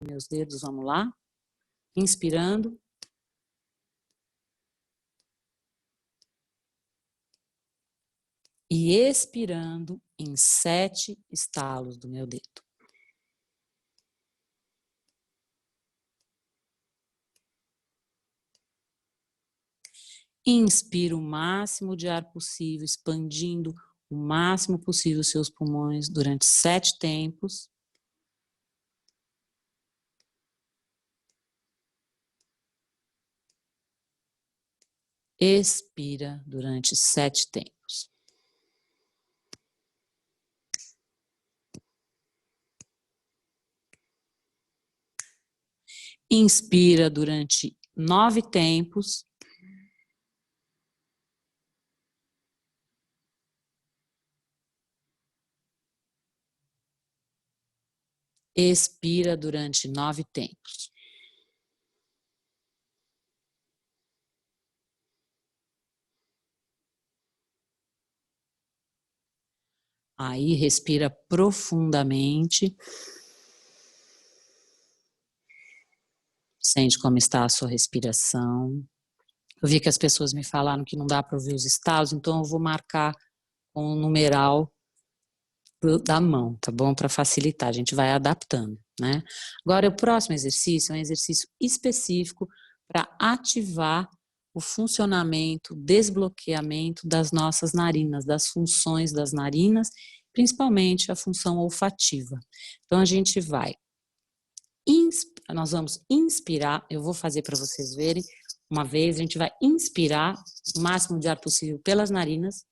meus dedos, vamos lá. Inspirando. E expirando em 7 estalos do meu dedo. Inspira o máximo de ar possível, expandindo o máximo possível os seus pulmões durante 7 tempos. Expira durante 7 tempos. Inspira durante 9 tempos. Expira durante 9 tempos. Aí, respira profundamente. Sente como está a sua respiração. Eu vi que as pessoas me falaram que não dá para ouvir os estalos, então eu vou marcar com o numeral da mão, tá bom? Para facilitar, a gente vai adaptando, né? Agora, o próximo exercício é um exercício específico para ativar o funcionamento, desbloqueamento das nossas narinas, das funções das narinas, principalmente a função olfativa. Então, a gente vai, nós vamos inspirar, eu vou fazer para vocês verem, uma vez, a gente vai inspirar o máximo de ar possível pelas narinas,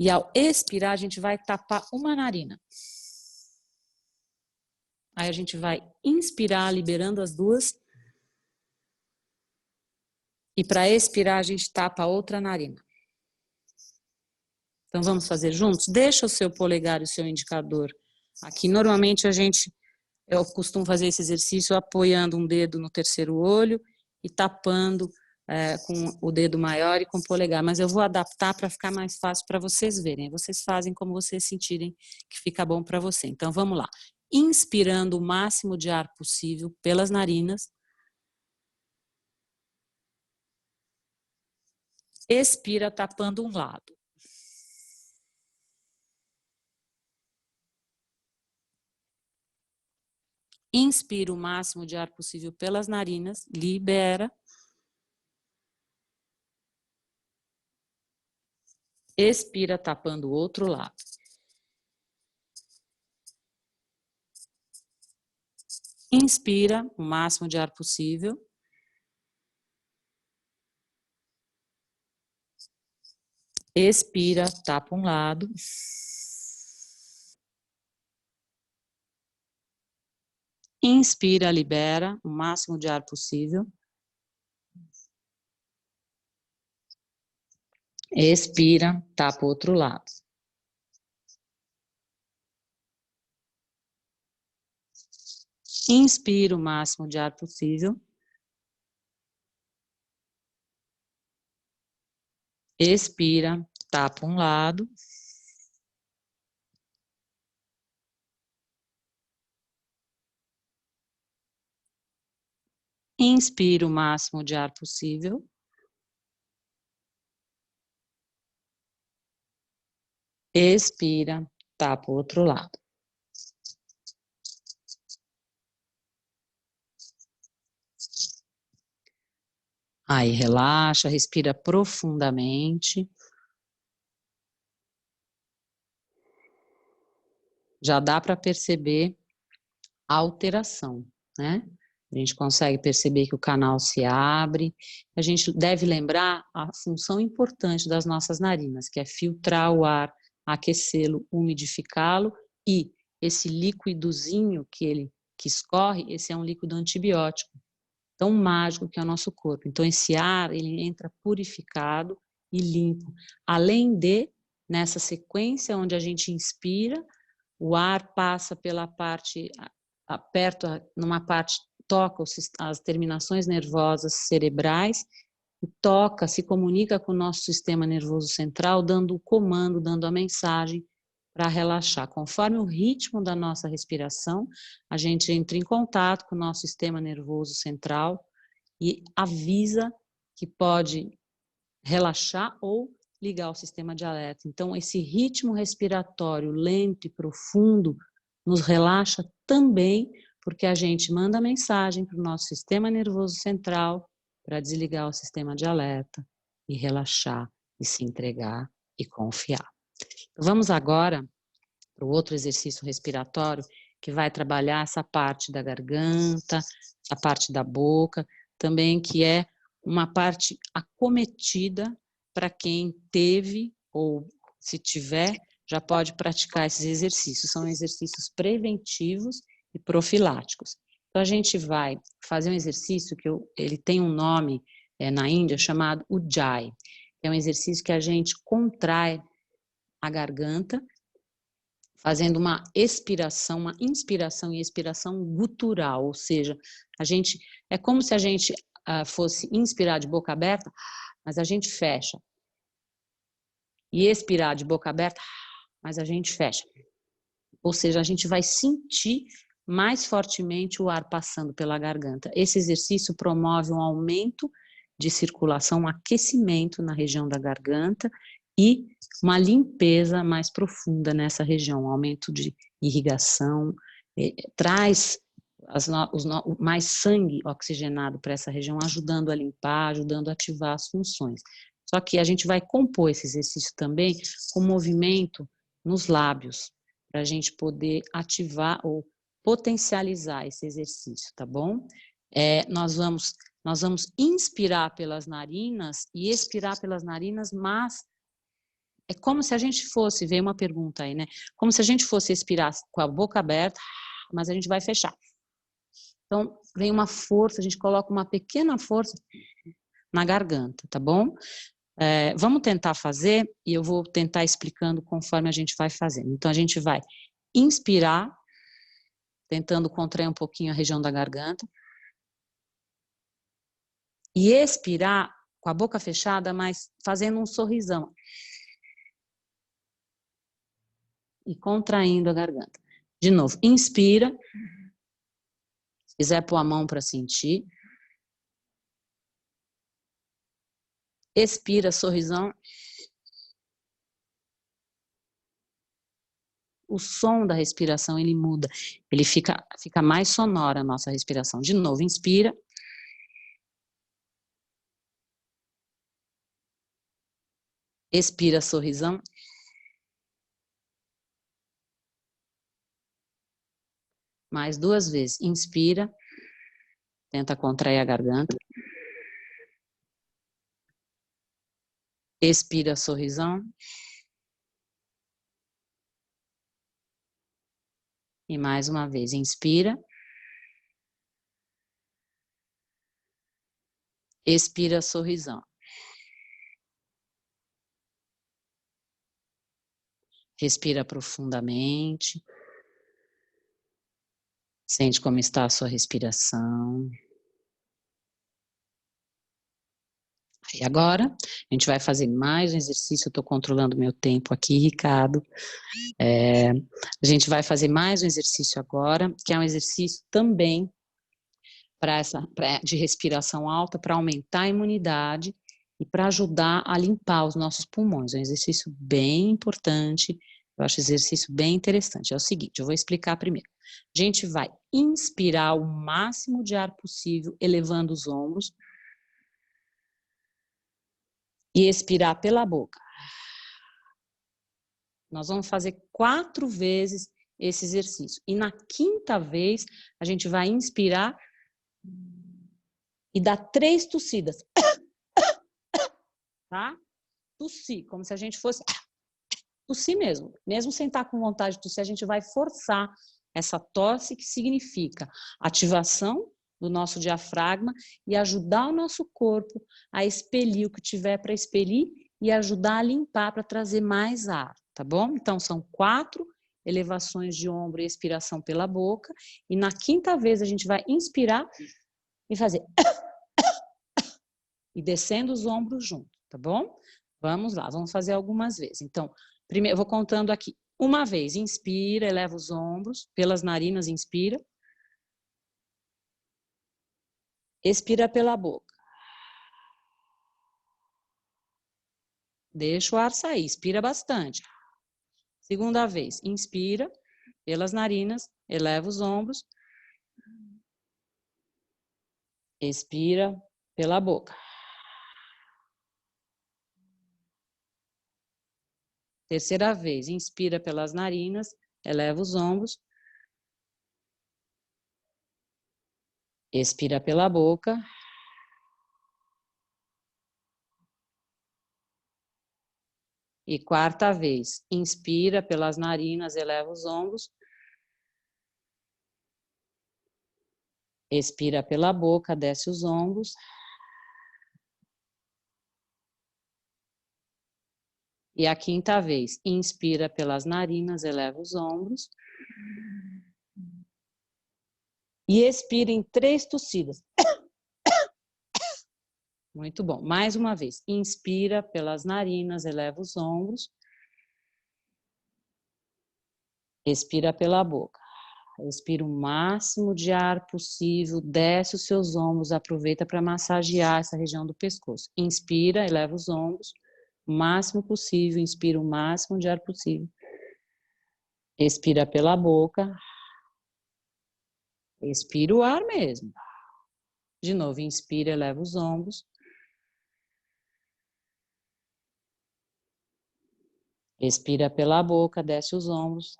e ao expirar, a gente vai tapar uma narina. Aí a gente vai inspirar, liberando as duas. E para expirar, a gente tapa a outra narina. Então vamos fazer juntos? Deixa o seu polegar e o seu indicador aqui. Normalmente eu costumo fazer esse exercício apoiando um dedo no terceiro olho e tapando com o dedo maior e com o polegar, mas eu vou adaptar para ficar mais fácil para vocês verem. Vocês fazem como vocês sentirem que fica bom para você. Então vamos lá. Inspirando o máximo de ar possível pelas narinas. Expira tapando um lado. Inspira o máximo de ar possível pelas narinas, libera. Expira tapando o outro lado. Inspira o máximo de ar possível. Expira, tapa um lado. Inspira, libera o máximo de ar possível. Expira, tapa o outro lado. Inspira o máximo de ar possível. Expira, tapa um lado. Inspira o máximo de ar possível. Expira, tapa o outro lado. Aí, relaxa, respira profundamente. Já dá para perceber a alteração, né? A gente consegue perceber que o canal se abre. A gente deve lembrar a função importante das nossas narinas, que é filtrar o ar, aquecê-lo, umidificá-lo, e esse líquidozinho que escorre, esse é um líquido antibiótico, tão mágico que é o nosso corpo. Então esse ar, ele entra purificado e limpo. Além de, nessa sequência onde a gente inspira, o ar passa pela parte, numa parte, toca as terminações nervosas cerebrais, e se comunica com o nosso sistema nervoso central, dando o comando, dando a mensagem para relaxar. Conforme o ritmo da nossa respiração, a gente entra em contato com o nosso sistema nervoso central e avisa que pode relaxar ou ligar o sistema de alerta. Então, esse ritmo respiratório lento e profundo nos relaxa também, porque a gente manda mensagem para o nosso sistema nervoso central para desligar o sistema de alerta e relaxar e se entregar e confiar. Vamos agora para o outro exercício respiratório, que vai trabalhar essa parte da garganta, essa parte da boca, também que é uma parte acometida para quem teve ou se tiver, já pode praticar esses exercícios. São exercícios preventivos e profiláticos. Então, a gente vai fazer um exercício que ele tem um nome na Índia chamado Ujjayi. É um exercício que a gente contrai a garganta, fazendo uma expiração, uma inspiração e expiração gutural, ou seja, é como se a gente fosse inspirar de boca aberta, mas a gente fecha. E expirar de boca aberta, mas a gente fecha. Ou seja, a gente vai sentir mais fortemente o ar passando pela garganta. Esse exercício promove um aumento de circulação, um aquecimento na região da garganta e uma limpeza mais profunda nessa região, um aumento de irrigação, traz mais sangue oxigenado para essa região, ajudando a limpar, ajudando a ativar as funções. Só que a gente vai compor esse exercício também com movimento nos lábios, para a gente poder ativar ou potencializar esse exercício, tá bom? Nós vamos inspirar pelas narinas e expirar pelas narinas, mas é como se a gente fosse, veio uma pergunta aí, né? Como se a gente fosse expirar com a boca aberta, mas a gente vai fechar. Então, vem uma força, a gente coloca uma pequena força na garganta, tá bom? Vamos tentar fazer e eu vou tentar explicando conforme a gente vai fazendo. Então, a gente vai inspirar, tentando contrair um pouquinho a região da garganta, e expirar com a boca fechada, mas fazendo um sorrisão. E contraindo a garganta. De novo, inspira. Se quiser pôr a mão para sentir. Expira, sorrisão. O som da respiração, ele muda. Ele fica mais sonora a nossa respiração. De novo, inspira. Expira, sorrisão. Mais 2 vezes. Inspira. Tenta contrair a garganta. Expira, sorrisão. E mais uma vez. Inspira. Expira, sorrisão. Respira profundamente. Sente como está a sua respiração. E agora, a gente vai fazer mais um exercício. Eu estou controlando meu tempo aqui, Ricardo. A gente vai fazer mais um exercício agora, que é um exercício também de respiração alta, para aumentar a imunidade e para ajudar a limpar os nossos pulmões. É um exercício bem importante, eu acho esse exercício bem interessante. É o seguinte, eu vou explicar primeiro. A gente vai inspirar o máximo de ar possível, elevando os ombros, e expirar pela boca. Nós vamos fazer 4 vezes esse exercício. E na 5ª vez, a gente vai inspirar e dar 3 tossidas. Tá? Tossir, como se a gente fosse tossir mesmo. Mesmo sem estar com vontade de tossir, a gente vai forçar essa tosse, que significa ativação do nosso diafragma e ajudar o nosso corpo a expelir o que tiver para expelir e ajudar a limpar para trazer mais ar, tá bom? Então, são 4 elevações de ombro e expiração pela boca, e na 5ª vez a gente vai inspirar e fazer e descendo os ombros junto, tá bom? Vamos lá, vamos fazer algumas vezes. Então, primeiro eu vou contando aqui. Uma vez, inspira, eleva os ombros, pelas narinas, inspira. Expira pela boca. Deixa o ar sair, expira bastante. Segunda vez, inspira pelas narinas, eleva os ombros. Expira pela boca. Terceira vez, inspira pelas narinas, eleva os ombros. Expira pela boca. E quarta vez, inspira pelas narinas, eleva os ombros. Expira pela boca, desce os ombros. E a quinta vez, inspira pelas narinas, eleva os ombros. E expira em 3 tossidas. Muito bom. Mais uma vez, inspira pelas narinas, eleva os ombros. Expira pela boca. Expira o máximo de ar possível, desce os seus ombros, aproveita para massagear essa região do pescoço. Inspira, eleva os ombros, o máximo possível, inspira o máximo de ar possível. Expira pela boca. Expira o ar mesmo. De novo, inspira, eleva os ombros. Expira pela boca, desce os ombros.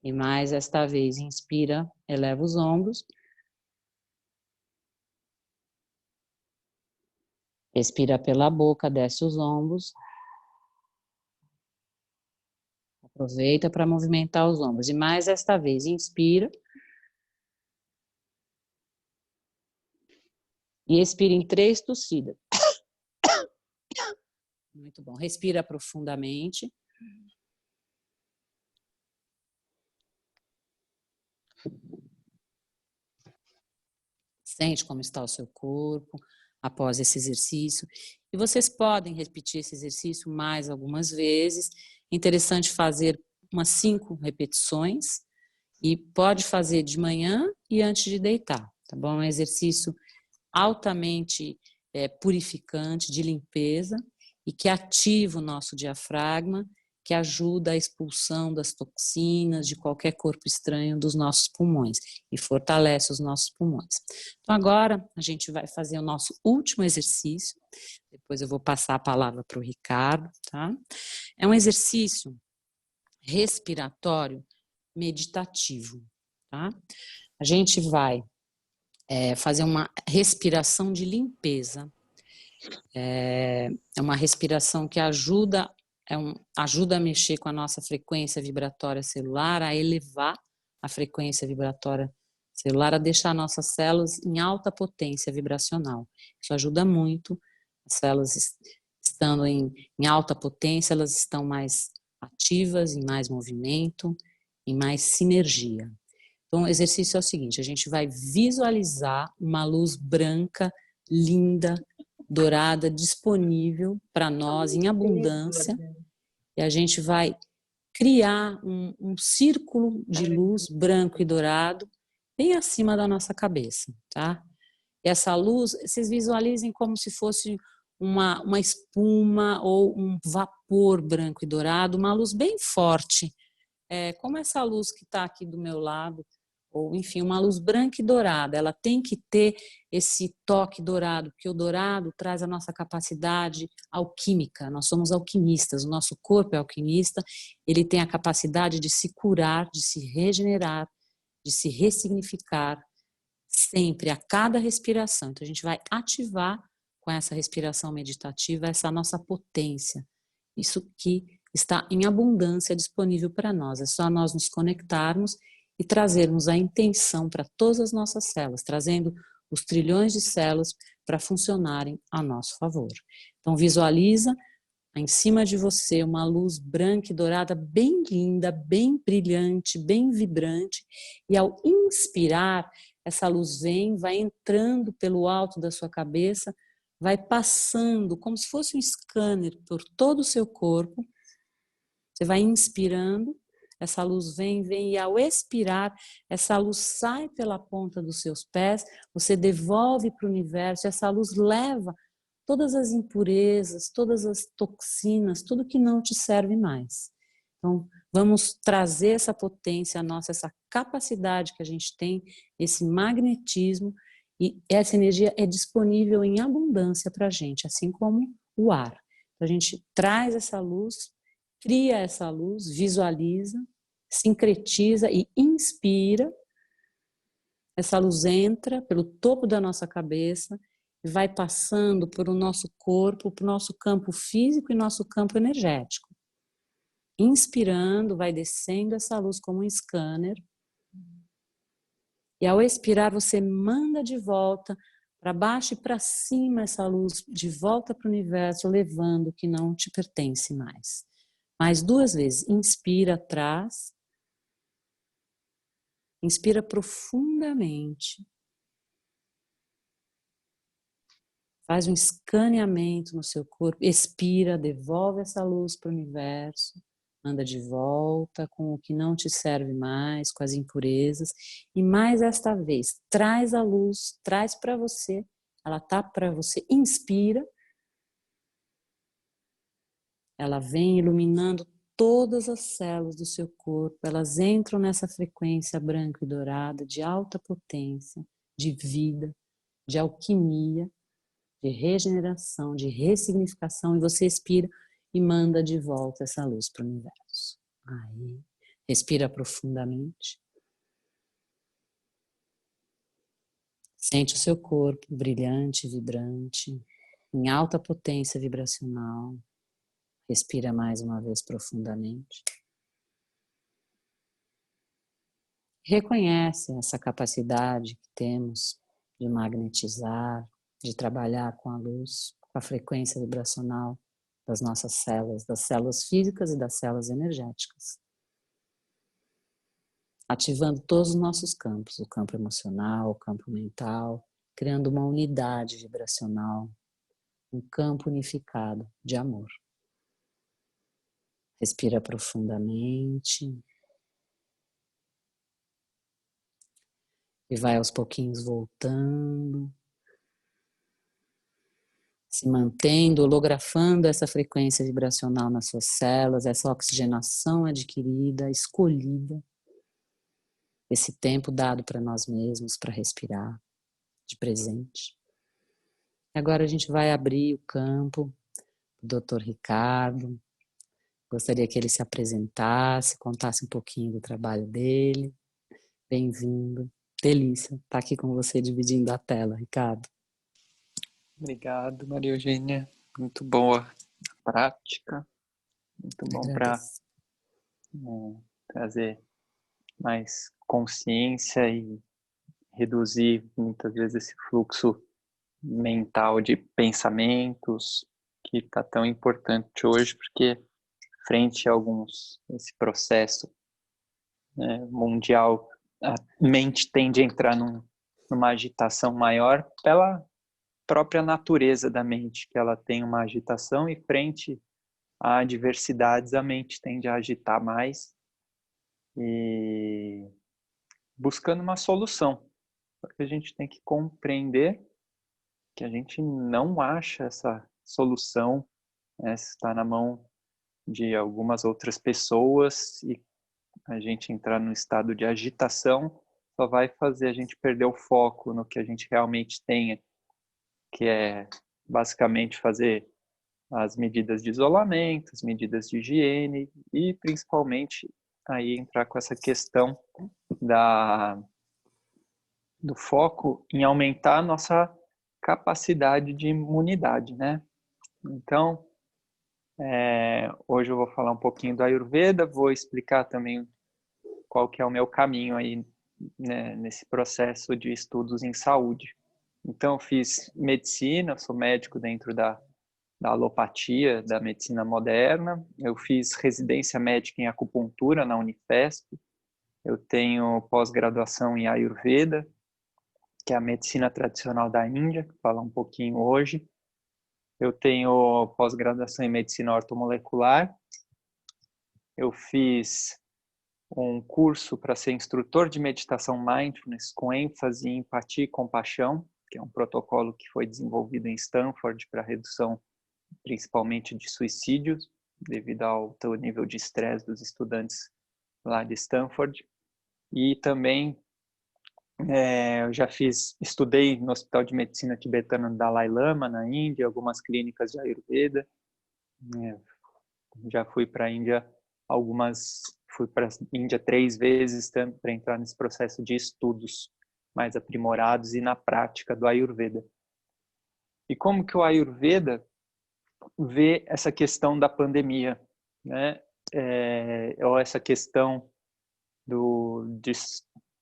E mais esta vez, inspira, eleva os ombros. Expira pela boca, desce os ombros. Aproveita para movimentar os ombros. E mais esta vez, inspira. E expira em 3 tossidas. Muito bom. Respira profundamente. Sente como está o seu corpo após esse exercício. E vocês podem repetir esse exercício mais algumas vezes. Interessante fazer umas 5 repetições. E pode fazer de manhã e antes de deitar, tá bom? É um exercício altamente purificante, de limpeza, e que ativa o nosso diafragma, que ajuda a expulsão das toxinas, de qualquer corpo estranho dos nossos pulmões, e fortalece os nossos pulmões. Então agora a gente vai fazer o nosso último exercício, depois eu vou passar a palavra para o Ricardo, tá? É um exercício respiratório meditativo, tá? A gente vai fazer uma respiração de limpeza. É uma respiração que ajuda a mexer com a nossa frequência vibratória celular, a elevar a frequência vibratória celular, a deixar nossas células em alta potência vibracional. Isso ajuda muito. As células estando em alta potência, elas estão mais ativas, em mais movimento, em mais sinergia. Então, o exercício é o seguinte, a gente vai visualizar uma luz branca, linda, dourada, disponível para nós em abundância, e a gente vai criar um círculo de luz branco e dourado bem acima da nossa cabeça, tá? E essa luz, vocês visualizem como se fosse uma espuma ou um vapor branco e dourado, uma luz bem forte, como essa luz que está aqui do meu lado, ou enfim, uma luz branca e dourada. Ela tem que ter esse toque dourado, porque o dourado traz a nossa capacidade alquímica. Nós somos alquimistas, o nosso corpo é alquimista, ele tem a capacidade de se curar, de se regenerar, de se ressignificar, sempre, a cada respiração. Então a gente vai ativar com essa respiração meditativa essa nossa potência. Isso que está em abundância disponível para nós. É só nós nos conectarmos e trazermos a intenção para todas as nossas células, trazendo os trilhões de células para funcionarem a nosso favor. Então visualiza em cima de você uma luz branca e dourada bem linda, bem brilhante, bem vibrante, e ao inspirar, essa luz vai entrando pelo alto da sua cabeça, vai passando como se fosse um scanner por todo o seu corpo. Você vai inspirando, essa luz vem, e ao expirar, essa luz sai pela ponta dos seus pés, você devolve para o universo, essa luz leva todas as impurezas, todas as toxinas, tudo que não te serve mais. Então, vamos trazer essa potência nossa, essa capacidade que a gente tem, esse magnetismo, e essa energia é disponível em abundância para a gente, assim como o ar. Então, a gente traz essa luz, cria essa luz, visualiza, sincretiza e inspira. Essa luz entra pelo topo da nossa cabeça e vai passando por o nosso corpo, para o nosso campo físico e nosso campo energético. Inspirando, vai descendo essa luz como um scanner. E ao expirar, você manda de volta para baixo e para cima essa luz, de volta para o universo, levando o que não te pertence mais. Mais 2 vezes. Inspira atrás. Inspira profundamente. Faz um escaneamento no seu corpo. Expira, devolve essa luz para o universo. Manda de volta com o que não te serve mais, com as impurezas. E mais esta vez, traz a luz, traz para você. Ela está para você. Inspira. Ela vem iluminando todas as células do seu corpo. Elas entram nessa frequência branca e dourada de alta potência, de vida, de alquimia, de regeneração, de ressignificação. E você expira e manda de volta essa luz para o universo. Aí, respira profundamente. Sente o seu corpo brilhante, vibrante, em alta potência vibracional. Respira mais uma vez profundamente. Reconhece essa capacidade que temos de magnetizar, de trabalhar com a luz, com a frequência vibracional das nossas células, das células físicas e das células energéticas. Ativando todos os nossos campos, o campo emocional, o campo mental, criando uma unidade vibracional, um campo unificado de amor. Respira profundamente e vai aos pouquinhos voltando, se mantendo, holografando essa frequência vibracional nas suas células, essa oxigenação adquirida, escolhida, esse tempo dado para nós mesmos, para respirar, de presente. Agora a gente vai abrir o campo do Dr. Ricardo. Gostaria que ele se apresentasse, contasse um pouquinho do trabalho dele. Bem-vindo. Delícia estar aqui com você dividindo a tela, Ricardo. Obrigado, Maria Eugênia. Muito boa a prática. Muito bom para trazer mais consciência e reduzir muitas vezes esse fluxo mental de pensamentos que está tão importante hoje, porque frente a esse processo mundial, a mente tende a entrar numa agitação maior pela própria natureza da mente, que ela tem uma agitação, e frente a adversidades a mente tende a agitar mais e buscando uma solução. Porque a gente tem que compreender que a gente não acha essa solução, está na mão de algumas outras pessoas, e a gente entrar num estado de agitação só vai fazer a gente perder o foco no que a gente realmente tem, que é basicamente fazer as medidas de isolamento, as medidas de higiene e principalmente aí entrar com essa questão do foco em aumentar a nossa capacidade de imunidade, né? Então, hoje eu vou falar um pouquinho do Ayurveda, vou explicar também qual que é o meu caminho aí, né, nesse processo de estudos em saúde. Então, eu fiz medicina, eu sou médico dentro da alopatia, da medicina moderna. Eu fiz residência médica em acupuntura na Unifesp. Eu tenho pós-graduação em Ayurveda, que é a medicina tradicional da Índia, que vou falar um pouquinho hoje. Eu tenho pós-graduação em medicina ortomolecular. Eu fiz um curso para ser instrutor de meditação mindfulness com ênfase em empatia e compaixão, que é um protocolo que foi desenvolvido em Stanford para redução principalmente de suicídios, devido ao alto nível de estresse dos estudantes lá de Stanford. E também eu já estudei no Hospital de Medicina Tibetana do Dalai Lama, na Índia, algumas clínicas de Ayurveda. Já fui para a Índia fui para a Índia 3 vezes para entrar nesse processo de estudos mais aprimorados e na prática do Ayurveda. E como que o Ayurveda vê essa questão da pandemia, né? Ou essa questão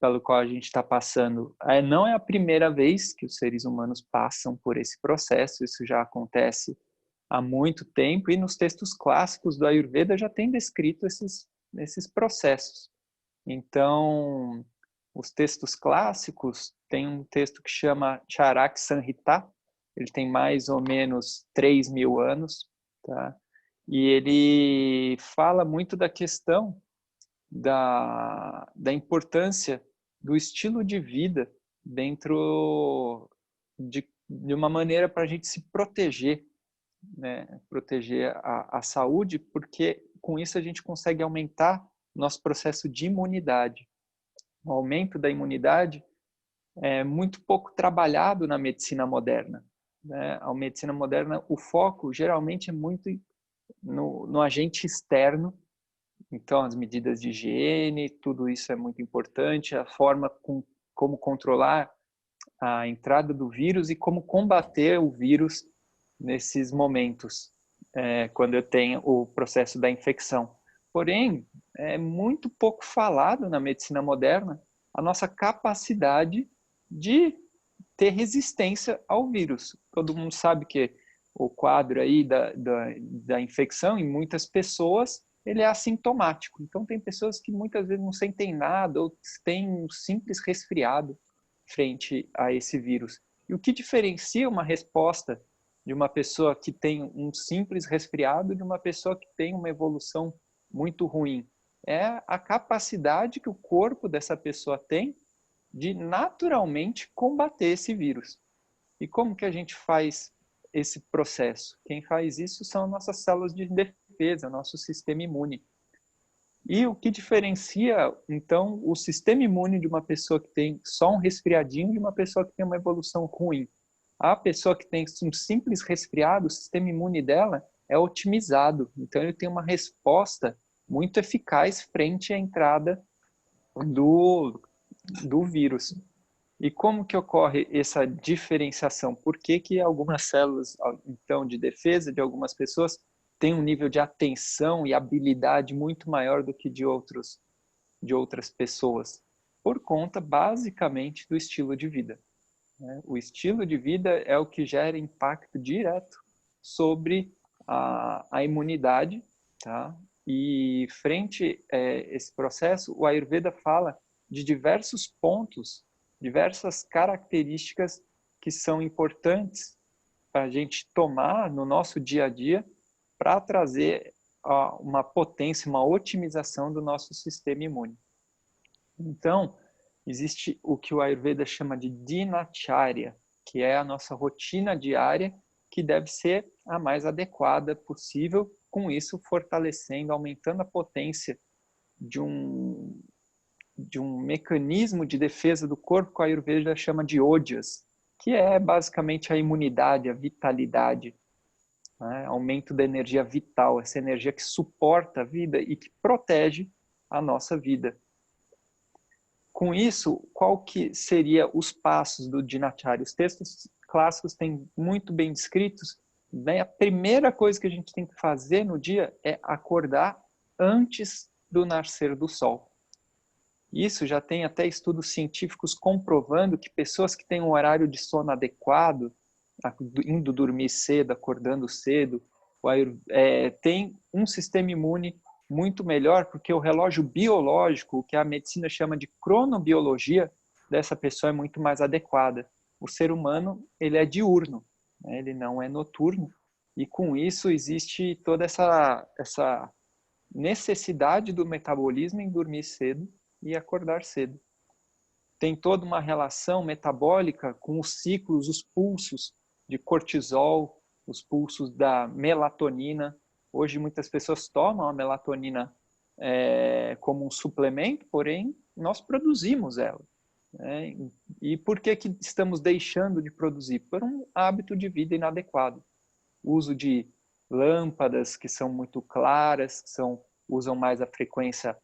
pelo qual a gente está passando. Não é a primeira vez que os seres humanos passam por esse processo, isso já acontece há muito tempo, e nos textos clássicos do Ayurveda já tem descrito esses processos. Então, os textos clássicos, tem um texto que chama Charak Samhita, ele tem mais ou menos 3.000 anos, tá? E ele fala muito da questão da importância do estilo de vida dentro de uma maneira para a gente se proteger, né? Proteger a saúde, porque com isso a gente consegue aumentar nosso processo de imunidade. O aumento da imunidade é muito pouco trabalhado na medicina moderna, né? A medicina moderna, o foco geralmente é muito no agente externo. Então, as medidas de higiene, tudo isso é muito importante, a forma como controlar a entrada do vírus e como combater o vírus nesses momentos, quando eu tenho o processo da infecção. Porém, é muito pouco falado na medicina moderna a nossa capacidade de ter resistência ao vírus. Todo mundo sabe que o quadro aí da infecção, em muitas pessoas, ele é assintomático. Então, tem pessoas que muitas vezes não sentem nada ou têm um simples resfriado frente a esse vírus. E o que diferencia uma resposta de uma pessoa que tem um simples resfriado de uma pessoa que tem uma evolução muito ruim? É a capacidade que o corpo dessa pessoa tem de naturalmente combater esse vírus. E como que a gente faz esse processo? Quem faz isso são nossas células de defesa, nosso sistema imune. E o que diferencia, então, o sistema imune de uma pessoa que tem só um resfriadinho de uma pessoa que tem uma evolução ruim? A pessoa que tem um simples resfriado, o sistema imune dela é otimizado. Então, ele tem uma resposta muito eficaz frente à entrada do vírus. E como que ocorre essa diferenciação? Por que algumas células, então, de defesa de algumas pessoas têm um nível de atenção e habilidade muito maior do que de outras pessoas? Por conta, basicamente, do estilo de vida. O estilo de vida é o que gera impacto direto sobre a imunidade, tá? E frente a esse processo, o Ayurveda fala de diversos pontos, diversas características que são importantes para a gente tomar no nosso dia a dia para trazer uma potência, uma otimização do nosso sistema imune. Então, existe o que o Ayurveda chama de dinacharya, que é a nossa rotina diária, que deve ser a mais adequada possível, com isso fortalecendo, aumentando a potência de um mecanismo de defesa do corpo que o Ayurveda chama de ojas, que é basicamente a imunidade, a vitalidade, né? Aumento da energia vital, essa energia que suporta a vida e que protege a nossa vida. Com isso, qual que seria os passos do Dinacharya? Os textos clássicos têm muito bem descritos. Né? A primeira coisa que a gente tem que fazer no dia é acordar antes do nascer do sol. Isso já tem até estudos científicos comprovando que pessoas que têm um horário de sono adequado, indo dormir cedo, acordando cedo, tem um sistema imune muito melhor, porque o relógio biológico, o que a medicina chama de cronobiologia, dessa pessoa é muito mais adequada. O ser humano, ele é diurno, né? Ele não é noturno, E com isso existe toda essa necessidade do metabolismo em dormir cedo e acordar cedo. Tem toda uma relação metabólica com os ciclos, os pulsos de cortisol, os pulsos da melatonina. Hoje muitas pessoas tomam a melatonina como um suplemento, porém nós produzimos ela. Né? E por que estamos deixando de produzir? Por um hábito de vida inadequado. Uso de lâmpadas que são muito claras, usam mais a frequência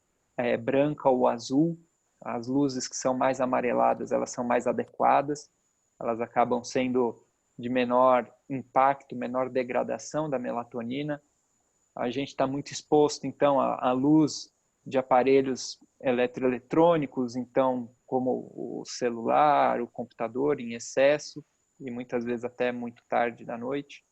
branca ou azul. As luzes que são mais amareladas, elas são mais adequadas. Elas acabam sendo de menor impacto, menor degradação da melatonina. A gente está muito exposto, então, à luz de aparelhos eletroeletrônicos, então, como o celular, o computador em excesso, e muitas vezes até muito tarde da noite.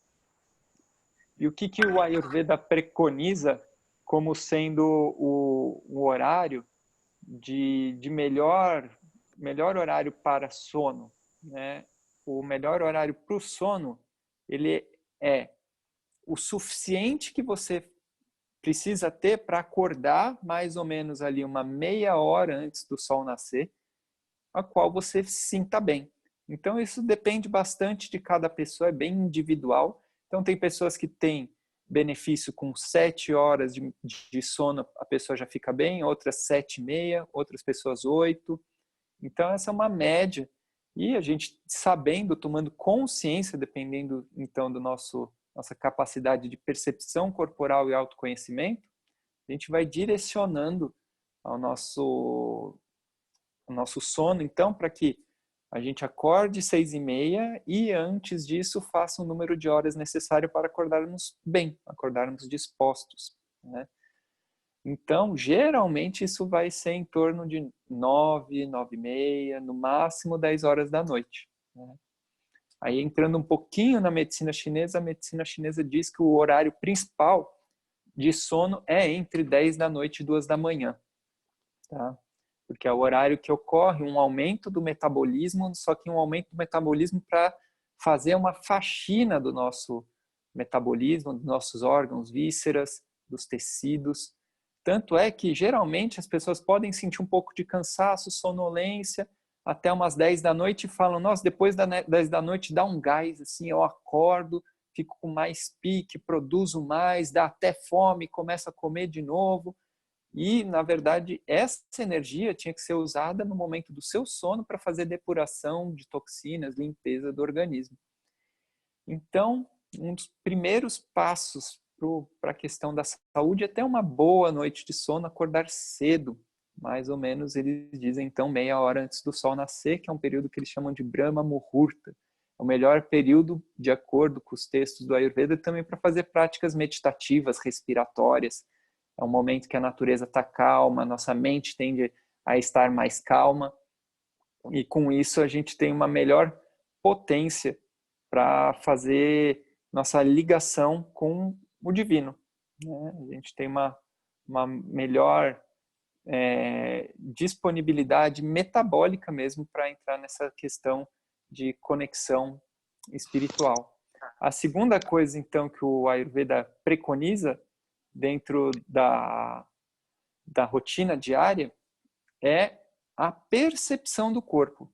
E o que o Ayurveda preconiza como sendo o horário de melhor horário para sono, né? O melhor horário para o sono, ele é o suficiente que você precisa ter para acordar mais ou menos ali uma meia hora antes do sol nascer, a qual você se sinta bem. Então isso depende bastante de cada pessoa, é bem individual. Então tem pessoas que têm benefício com 7 horas de sono, a pessoa já fica bem, outras 7:30, outras pessoas 8. Então essa é uma média. E a gente sabendo, tomando consciência, dependendo então do nossa capacidade de percepção corporal e autoconhecimento, a gente vai direcionando o nosso sono, então, para que a gente acorde 6:30 e antes disso faça o número de horas necessário para acordarmos bem, acordarmos dispostos, né? Então, geralmente isso vai ser em torno de 9, 9:30, no máximo 10 horas da noite, né? Aí, entrando um pouquinho na medicina chinesa, a medicina chinesa diz que o horário principal de sono é entre 10 da noite e 2 da manhã, tá? Porque é o horário que ocorre um aumento do metabolismo, só que um aumento do metabolismo para fazer uma faxina do nosso metabolismo, dos nossos órgãos, vísceras, dos tecidos. Tanto é que, geralmente, as pessoas podem sentir um pouco de cansaço, sonolência, até umas 10 da noite e falam, nossa, depois das 10 da noite dá um gás, assim, eu acordo, fico com mais pique, produzo mais, dá até fome, começo a comer de novo. E, na verdade, essa energia tinha que ser usada no momento do seu sono para fazer depuração de toxinas, limpeza do organismo. Então, um dos primeiros passos para a questão da saúde é ter uma boa noite de sono, acordar cedo. Mais ou menos, eles dizem, então, meia hora antes do sol nascer, que é um período que eles chamam de Brahma Muhurta. É o melhor período, de acordo com os textos do Ayurveda, também para fazer práticas meditativas, respiratórias. É um momento que a natureza está calma, nossa mente tende a estar mais calma e com isso a gente tem uma melhor potência para fazer nossa ligação com o divino, né? A gente tem uma melhor disponibilidade metabólica mesmo para entrar nessa questão de conexão espiritual. A segunda coisa, então, que o Ayurveda preconiza dentro da rotina diária é a percepção do corpo.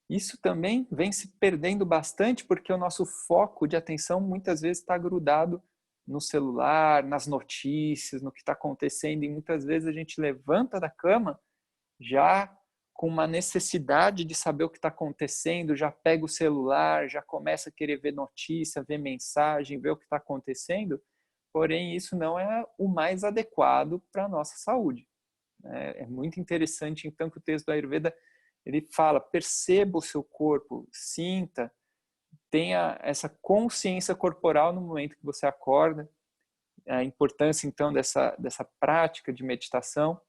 Isso também vem se perdendo bastante porque o nosso foco de atenção muitas vezes está grudado no celular, nas notícias, no que está acontecendo, e muitas vezes a gente levanta da cama já com uma necessidade de saber o que está acontecendo, já pega o celular, já começa a querer ver notícia, ver mensagem, ver o que está acontecendo, porém isso não é o mais adequado para a nossa saúde. É muito interessante, então, que o texto do Ayurveda ele fala, perceba o seu corpo, sinta, tenha essa consciência corporal no momento que você acorda, a importância, então, dessa prática de meditação.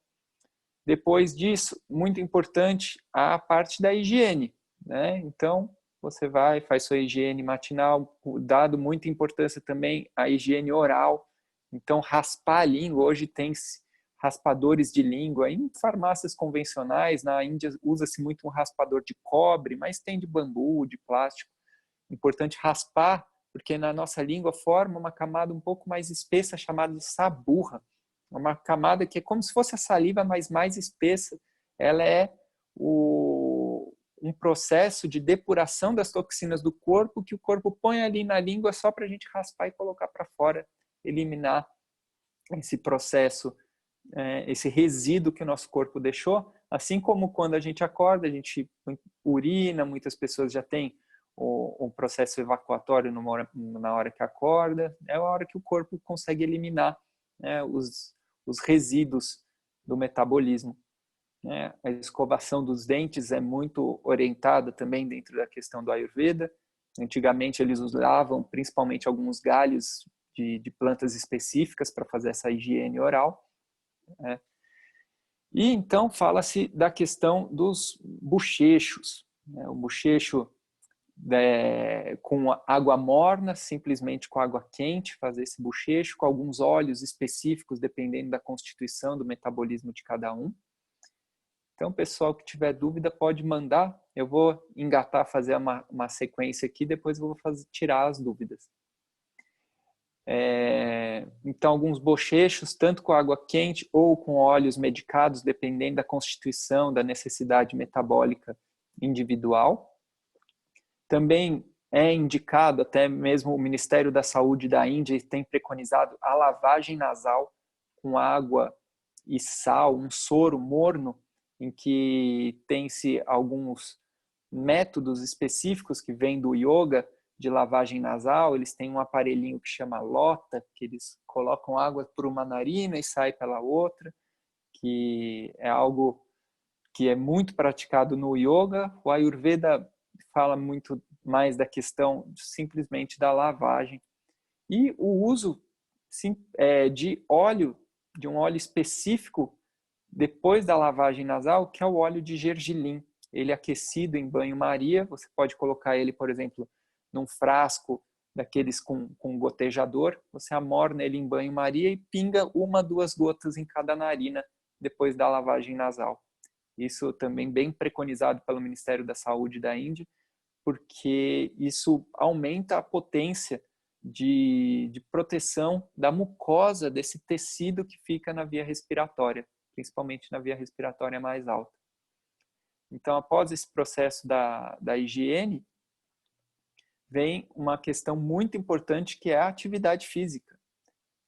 Depois disso, muito importante, a parte da higiene, né? Então, você vai, faz sua higiene matinal, dado muita importância também à higiene oral. Então, raspar a língua, hoje tem raspadores de língua. Em farmácias convencionais, na Índia usa-se muito um raspador de cobre, mas tem de bambu, de plástico. Importante raspar porque na nossa língua forma uma camada um pouco mais espessa chamada de saburra. Uma camada que é como se fosse a saliva, mas mais espessa. Ela é um processo de depuração das toxinas do corpo que o corpo põe ali na língua só para a gente raspar e colocar para fora, eliminar esse processo, esse resíduo que o nosso corpo deixou. Assim como quando a gente acorda, a gente urina, muitas pessoas já têm o processo evacuatório na hora que acorda, é a hora que o corpo consegue eliminar, né, os resíduos do metabolismo. Né? A escovação dos dentes é muito orientada também dentro da questão do Ayurveda. Antigamente eles usavam principalmente alguns galhos de plantas específicas para fazer essa higiene oral. Né? E então fala-se da questão dos bochechos. Né? O bochecho com água morna, simplesmente com água quente, fazer esse bochecho, com alguns óleos específicos, dependendo da constituição do metabolismo de cada um. Então, pessoal que tiver dúvida pode mandar. Eu vou engatar, fazer uma sequência aqui, depois eu vou tirar as dúvidas. Então, alguns bochechos, tanto com água quente ou com óleos medicados, dependendo da constituição, da necessidade metabólica individual. Também é indicado, até mesmo o Ministério da Saúde da Índia tem preconizado a lavagem nasal com água e sal, um soro morno, em que tem-se alguns métodos específicos que vêm do yoga de lavagem nasal. Eles têm um aparelhinho que chama lota, que eles colocam água por uma narina e sai pela outra, que é algo que é muito praticado no yoga. O Ayurveda fala muito mais da questão simplesmente da lavagem. E o uso de um óleo específico depois da lavagem nasal, que é o óleo de gergelim. Ele é aquecido em banho-maria, você pode colocar ele, por exemplo, num frasco daqueles com gotejador, você amorna ele em banho-maria e pinga 1, 2 gotas em cada narina depois da lavagem nasal. Isso também bem preconizado pelo Ministério da Saúde da Índia, porque isso aumenta a potência de proteção da mucosa desse tecido que fica na via respiratória, principalmente na via respiratória mais alta. Então, após esse processo da higiene, vem uma questão muito importante, que é a atividade física.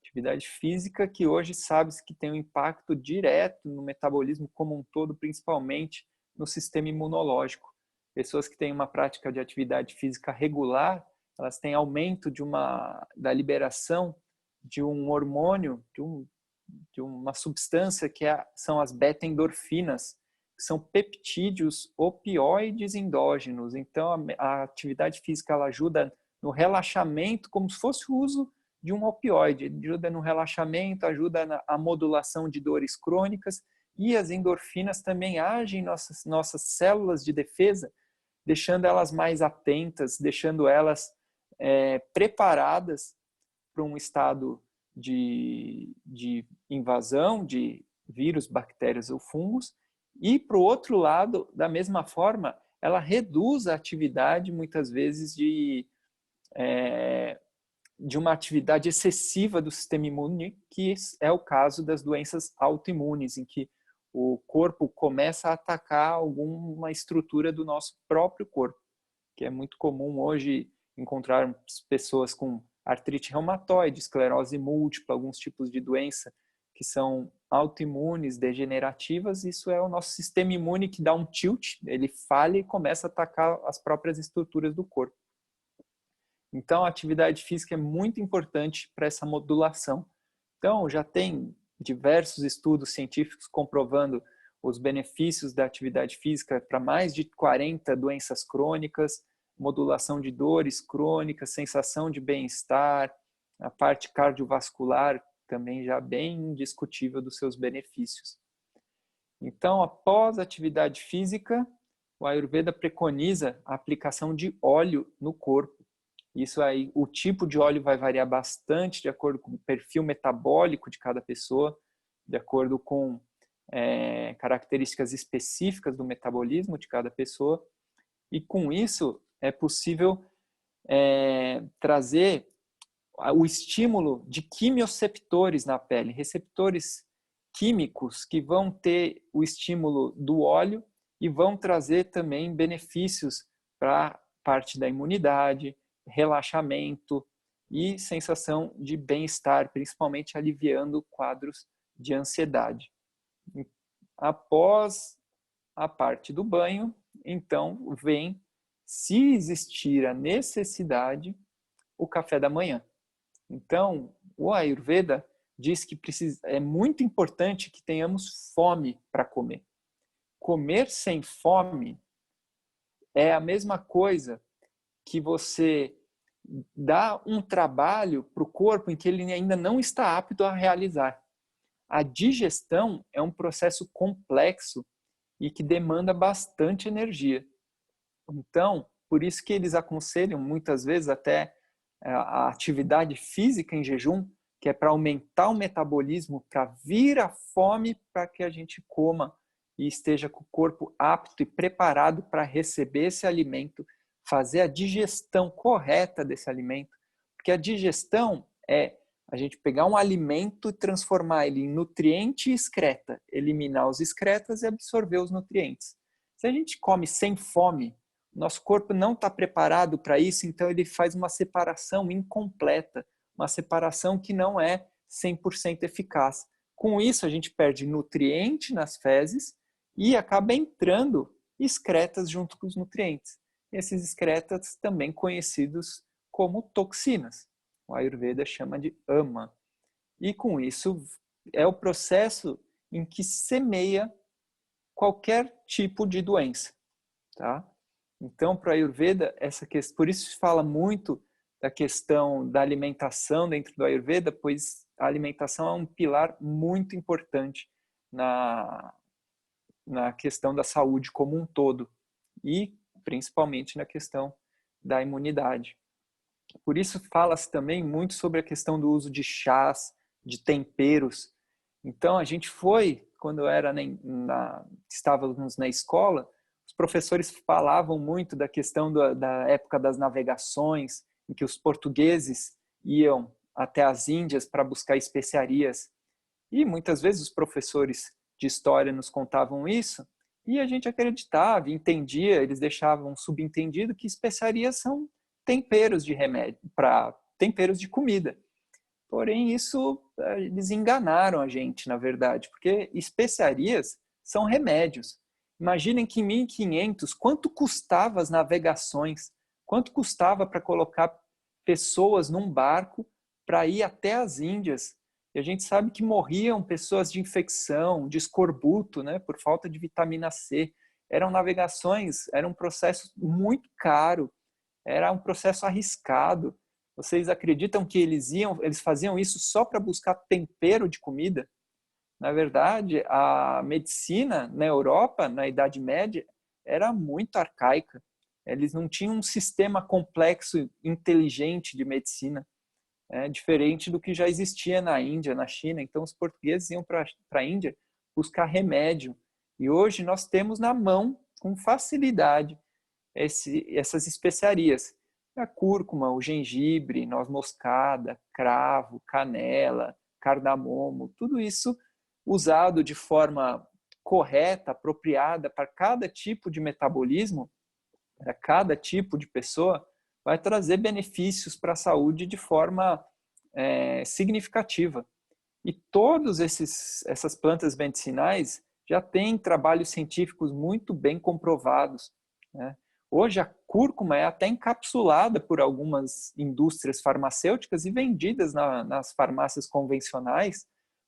Atividade física que hoje sabe-se que tem um impacto direto no metabolismo como um todo, principalmente no sistema imunológico. Pessoas que têm uma prática de atividade física regular, elas têm aumento da liberação de um hormônio, de uma substância que são as beta-endorfinas, que são peptídeos opioides endógenos. Então, a atividade física ela ajuda no relaxamento, como se fosse o uso de um opioide. Ajuda no relaxamento, ajuda na modulação de dores crônicas, e as endorfinas também agem em nossas células de defesa, deixando elas mais atentas, deixando elas preparadas para um estado de invasão de vírus, bactérias ou fungos. E, para o outro lado, da mesma forma, ela reduz a atividade, muitas vezes, de uma atividade excessiva do sistema imune, que é o caso das doenças autoimunes, em que o corpo começa a atacar alguma estrutura do nosso próprio corpo, que é muito comum hoje encontrar pessoas com artrite reumatoide, esclerose múltipla, alguns tipos de doença que são autoimunes, degenerativas. Isso é o nosso sistema imune que dá um tilt, ele falha e começa a atacar as próprias estruturas do corpo. Então, a atividade física é muito importante para essa modulação. Então, já tem diversos estudos científicos comprovando os benefícios da atividade física para mais de 40 doenças crônicas, modulação de dores crônicas, sensação de bem-estar, a parte cardiovascular também já bem indiscutível dos seus benefícios. Então, após a atividade física, o Ayurveda preconiza a aplicação de óleo no corpo. Isso aí, o tipo de óleo vai variar bastante de acordo com o perfil metabólico de cada pessoa, de acordo com características específicas do metabolismo de cada pessoa. E com isso é possível trazer o estímulo de quimioceptores na pele, receptores químicos que vão ter o estímulo do óleo e vão trazer também benefícios para a parte da imunidade, relaxamento e sensação de bem-estar, principalmente aliviando quadros de ansiedade. Após a parte do banho, então vem, se existir a necessidade, o café da manhã. Então, o Ayurveda diz que é muito importante que tenhamos fome para comer. Comer sem fome é a mesma coisa que você dá um trabalho para o corpo em que ele ainda não está apto a realizar. A digestão é um processo complexo e que demanda bastante energia. Então, por isso que eles aconselham muitas vezes até a atividade física em jejum, que é para aumentar o metabolismo, para vir a fome para que a gente coma e esteja com o corpo apto e preparado para receber esse alimento, fazer a digestão correta desse alimento, porque a digestão é a gente pegar um alimento e transformar ele em nutriente e excreta, eliminar os excretas e absorver os nutrientes. Se a gente come sem fome, nosso corpo não está preparado para isso, então ele faz uma separação incompleta, uma separação que não é 100% eficaz. Com isso, a gente perde nutriente nas fezes e acaba entrando excretas junto com os nutrientes. Esses excretas também conhecidos como toxinas. O Ayurveda chama de ama. E com isso é o processo em que semeia qualquer tipo de doença, tá? Então, para a Ayurveda, por isso se fala muito da questão da alimentação dentro do Ayurveda, pois a alimentação é um pilar muito importante na questão da saúde como um todo e principalmente na questão da imunidade. Por isso fala-se também muito sobre a questão do uso de chás, de temperos. Então, a gente quando estávamos na escola, os professores falavam muito da questão da época das navegações, em que os portugueses iam até as Índias para buscar especiarias. E muitas vezes os professores de história nos contavam isso, e a gente acreditava, entendia, eles deixavam subentendido que especiarias são temperos de remédio, temperos de comida. Porém, eles enganaram a gente, na verdade, porque especiarias são remédios. Imaginem que em 1500, quanto custava as navegações, quanto custava para colocar pessoas num barco para ir até as Índias. E a gente sabe que morriam pessoas de infecção, de escorbuto, né, por falta de vitamina C. Eram navegações, era um processo muito caro, era um processo arriscado. Vocês acreditam que eles faziam isso só para buscar tempero de comida? Na verdade, a medicina na Europa, na Idade Média, era muito arcaica. Eles não tinham um sistema complexo, inteligente de medicina, diferente do que já existia na Índia, na China. Então, os portugueses iam para a Índia buscar remédio. E hoje nós temos na mão, com facilidade, essas especiarias. A cúrcuma, o gengibre, noz moscada, cravo, canela, cardamomo, tudo isso usado de forma correta, apropriada para cada tipo de metabolismo, para cada tipo de pessoa, vai trazer benefícios para a saúde de forma significativa. E todas essas plantas medicinais já têm trabalhos científicos muito bem comprovados, né? Hoje a cúrcuma é até encapsulada por algumas indústrias farmacêuticas e vendidas nas farmácias convencionais,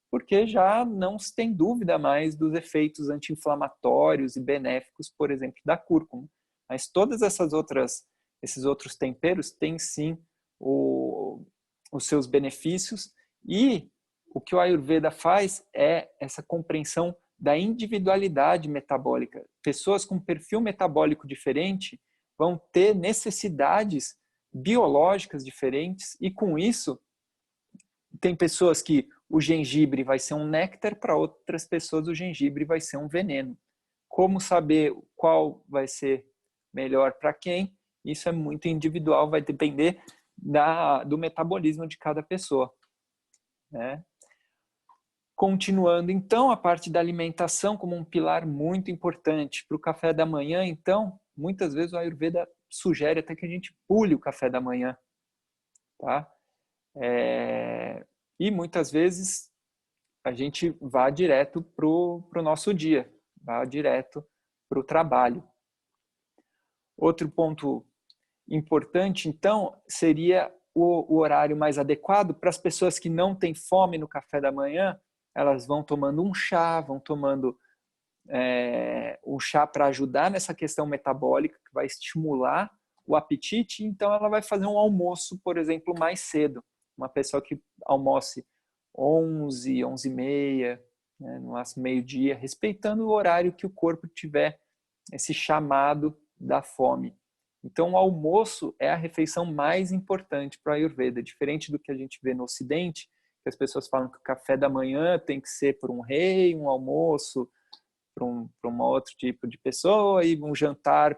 porque já não se tem dúvida mais dos efeitos anti-inflamatórios e benéficos, por exemplo, da cúrcuma. Mas todas esses outros temperos têm sim os seus benefícios, e o que o Ayurveda faz é essa compreensão da individualidade metabólica. Pessoas com perfil metabólico diferente vão ter necessidades biológicas diferentes, e com isso tem pessoas que o gengibre vai ser um néctar, para outras pessoas o gengibre vai ser um veneno. Como saber qual vai ser melhor para quem? isso é muito individual, vai depender do metabolismo de cada pessoa, né? Continuando, então, a parte da alimentação como um pilar muito importante. Para o café da manhã, então, muitas vezes o Ayurveda sugere até que a gente pule o café da manhã, tá? E muitas vezes a gente vá direto para o nosso dia, vá direto para o trabalho. Outro ponto importante, então, seria o horário mais adequado para as pessoas que não têm fome no café da manhã. Elas vão tomando um chá, vão tomando um chá para ajudar nessa questão metabólica, que vai estimular o apetite. Então, ela vai fazer um almoço, por exemplo, mais cedo. Uma pessoa que almoce 11, 11h30, né, no máximo meio-dia, respeitando o horário que o corpo tiver esse chamado da fome. Então, o almoço é a refeição mais importante para a Ayurveda, diferente do que a gente vê no Ocidente, que as pessoas falam que o café da manhã tem que ser para um rei, um almoço para um outro tipo de pessoa e um jantar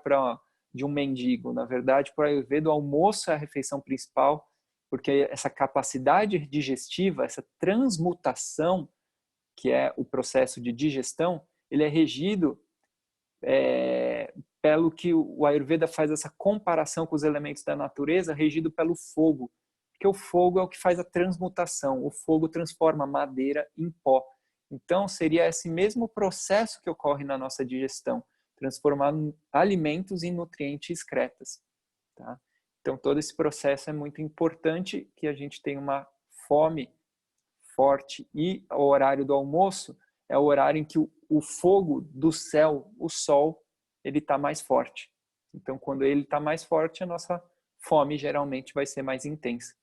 de um mendigo. Na verdade, para a Ayurveda, o almoço é a refeição principal, porque essa capacidade digestiva, essa transmutação, que é o processo de digestão, ele é regido pelo que o Ayurveda faz essa comparação com os elementos da natureza, regido pelo fogo, porque o fogo é o que faz a transmutação, o fogo transforma madeira em pó. Então, seria esse mesmo processo que ocorre na nossa digestão, transformar alimentos em nutrientes excretas. Tá? Então, todo esse processo é muito importante, que a gente tenha uma fome forte, e o horário do almoço é o horário em que o fogo do céu, o sol, ele está mais forte. Então, quando ele está mais forte, a nossa fome geralmente vai ser mais intensa.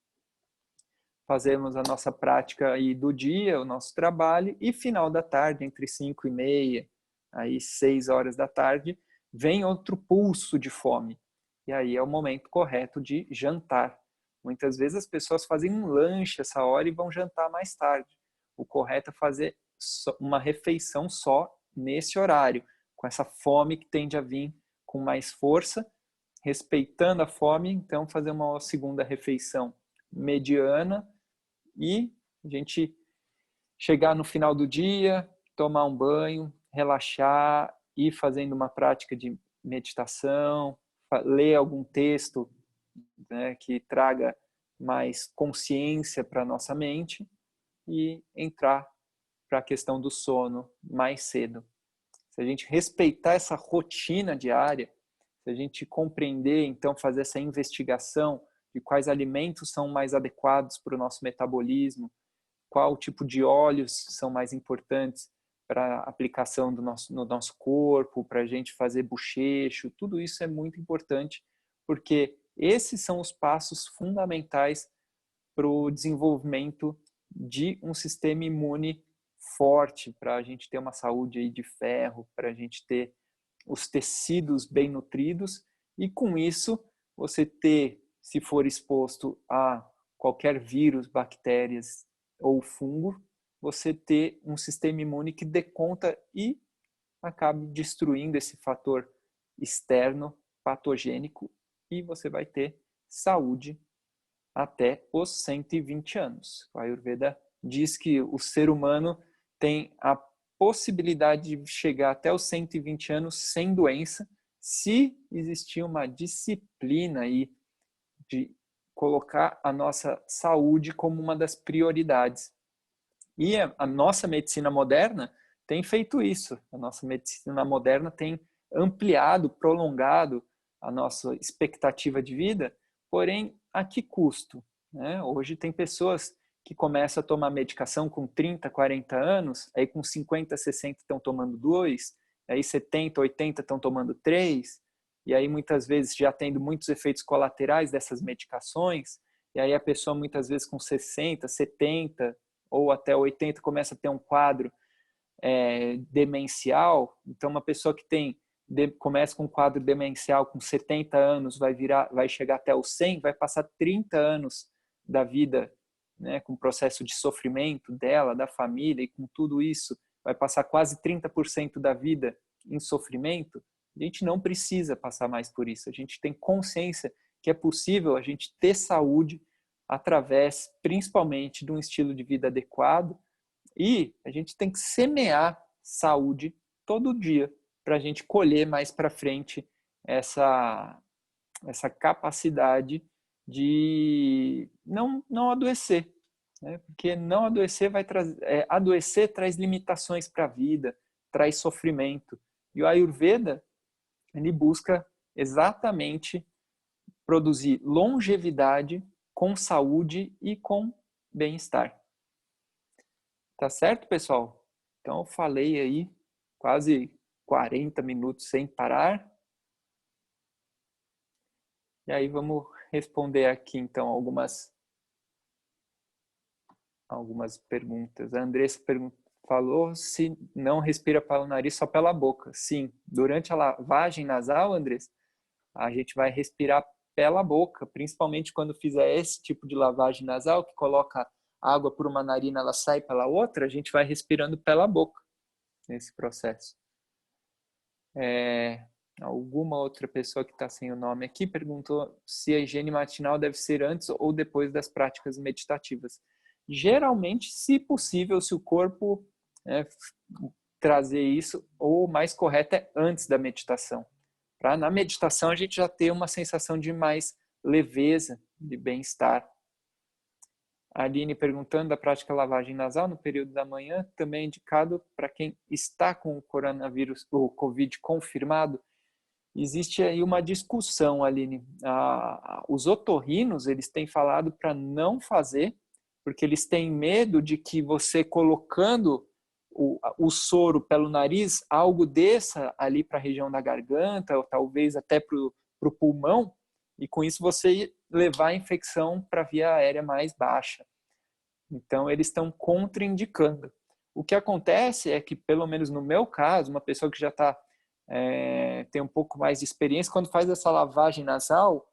Fazemos a nossa prática aí do dia, o nosso trabalho, e final da tarde, entre 5h30 aí 6 horas da tarde, vem outro pulso de fome. E aí é o momento correto de jantar. Muitas vezes as pessoas fazem um lanche essa hora e vão jantar mais tarde. O correto é fazer uma refeição só nesse horário, com essa fome que tende a vir com mais força, respeitando a fome, então fazer uma segunda refeição mediana e a gente chegar no final do dia, tomar um banho, relaxar, ir fazendo uma prática de meditação, ler algum texto, né, que traga mais consciência para a nossa mente e entrar para a questão do sono mais cedo. Se a gente respeitar essa rotina diária, se a gente compreender, então fazer essa investigação de quais alimentos são mais adequados para o nosso metabolismo, qual tipo de óleos são mais importantes para a aplicação no nosso corpo, para a gente fazer bochecho, tudo isso é muito importante, porque esses são os passos fundamentais para o desenvolvimento de um sistema imune forte, para a gente ter uma saúde aí de ferro, para a gente ter os tecidos bem nutridos e com isso você ter, se for exposto a qualquer vírus, bactérias ou fungo, você ter um sistema imune que dê conta e acabe destruindo esse fator externo patogênico e você vai ter saúde até os 120 anos. O Ayurveda diz que o ser humano tem a possibilidade de chegar até os 120 anos sem doença, se existir uma disciplina aí de colocar a nossa saúde como uma das prioridades. E a nossa medicina moderna tem feito isso. A nossa medicina moderna tem ampliado, prolongado a nossa expectativa de vida, porém, a que custo? Né? Hoje tem pessoas que começam a tomar medicação com 30, 40 anos, aí com 50, 60 estão tomando 2, aí 70, 80 estão tomando 3, e aí muitas vezes já tendo muitos efeitos colaterais dessas medicações, e aí a pessoa muitas vezes com 60, 70 ou até 80 começa a ter um quadro demencial. Então uma pessoa que começa com um quadro demencial com 70 anos, vai chegar até os 100, vai passar 30 anos da vida, né, com o processo de sofrimento dela, da família, e com tudo isso, vai passar quase 30% da vida em sofrimento. A gente não precisa passar mais por isso. A gente tem consciência que é possível a gente ter saúde através, principalmente, de um estilo de vida adequado, e a gente tem que semear saúde todo dia para a gente colher mais para frente essa capacidade de não adoecer, né? Porque não adoecer vai trazer, adoecer traz limitações para a vida, traz sofrimento. E o Ayurveda, ele busca exatamente produzir longevidade com saúde e com bem-estar. Tá certo, pessoal? Então eu falei aí quase 40 minutos sem parar. E aí vamos responder aqui então algumas perguntas. A Andressa falou se não respira pelo nariz, só pela boca. Sim, durante a lavagem nasal, Andressa, a gente vai respirar pela boca, principalmente quando fizer esse tipo de lavagem nasal, que coloca água por uma narina, ela sai pela outra, a gente vai respirando pela boca nesse processo. Alguma outra pessoa que está sem o nome aqui perguntou se a higiene matinal deve ser antes ou depois das práticas meditativas. Geralmente, se possível, se o corpo trazer isso, o mais correto é antes da meditação. Para na meditação a gente já ter uma sensação de mais leveza, de bem-estar. A Aline perguntando da prática lavagem nasal no período da manhã, também é indicado para quem está com o coronavírus, o Covid confirmado. Existe aí uma discussão, Aline. Os otorrinos, eles têm falado para não fazer, porque eles têm medo de que você colocando o soro pelo nariz, algo desça ali para a região da garganta, ou talvez até para o pulmão, e com isso você levar a infecção para a via aérea mais baixa. Então, eles estão contraindicando. O que acontece é que, pelo menos no meu caso, uma pessoa que já tem um pouco mais de experiência, quando faz essa lavagem nasal,